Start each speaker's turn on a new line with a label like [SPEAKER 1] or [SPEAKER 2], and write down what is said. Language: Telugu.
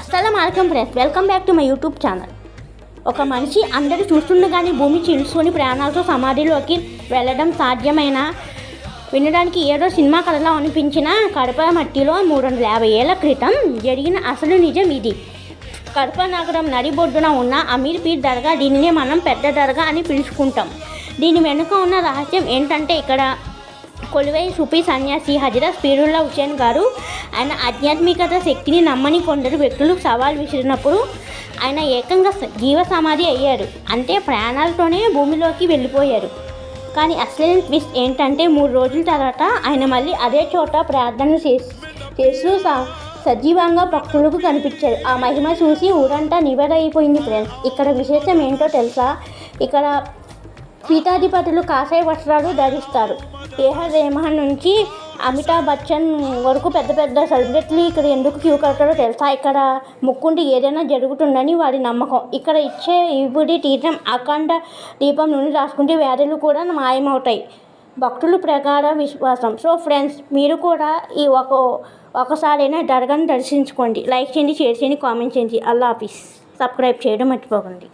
[SPEAKER 1] అస్సలాముఅలైకుం friends, welcome back to my YouTube channel. ఒక మనిషి అందరూ చూస్తుండగానే భూమి చీల్చుకొని ప్రాణాలతో సమాధిలోకి వెళ్ళడం సాధ్యమైన వినడానికి ఏదో సినిమా కథలా అనిపించిన కడప మట్టిలో 350 ఏళ్ల క్రితం జరిగిన అసలు నిజం ఇది. కడప నగరం నడిబొడ్డున ఉన్న అమీర్ పీర్ దర్గా, దీనినే మనం పెద్ద దర్గా అని పిలుచుకుంటాం. దీని వెనుక ఉన్న రహస్యం ఏంటంటే, ఇక్కడ కొలువై సూఫీ సన్యాసి హజరత్ పీరుల్లా హుసేన్ గారు ఆయన ఆధ్యాత్మికత శక్తిని నమ్మని కొందరు వ్యక్తులు సవాల్ విసిరినప్పుడు ఆయన ఏకంగా జీవ సమాధి అయ్యారు. అంటే ప్రాణాలతోనే భూమిలోకి వెళ్ళిపోయారు. కానీ అసలైన ట్విస్ట్ ఏంటంటే, 3 రోజుల తర్వాత ఆయన మళ్ళీ అదే చోట ప్రార్థన చేస్తూ సజీవంగా భక్తులకు కనిపించారు. ఆ మహిమ చూసి ఊరంతా నివరైపోయింది ఫ్రెండ్స్. ఇక్కడ విశేషం ఏంటో తెలుసా? ఇక్కడ పీఠాధిపతులు కాషాయ వస్త్రాలు ధరిస్తారు. ఏఆర్ రెహమాన్ నుంచి అమితాబ్ బచ్చన్ వరకు పెద్ద పెద్ద సెలబ్రిటీలు ఇక్కడ ఎందుకు క్యూ కడతారో తెలుసా? ఇక్కడ ముక్కుండి ఏదైనా జరుగుతుందని వారి నమ్మకం. ఇక్కడ ఇచ్చే విభూది తీర్థం అఖండ దీపం నుండి రాసుకుంటే వ్యాధులు కూడా మాయమవుతాయి. భక్తులు ప్రగాఢ విశ్వాసం. సో ఫ్రెండ్స్, మీరు కూడా ఈ ఒకసారైనా దర్గాను దర్శించుకోండి. లైక్ చేయండి, షేర్ చేయండి, కామెంట్ చేయండి. అల్లా హాఫీజ్. సబ్స్క్రైబ్ చేయడం మర్చిపోకండి.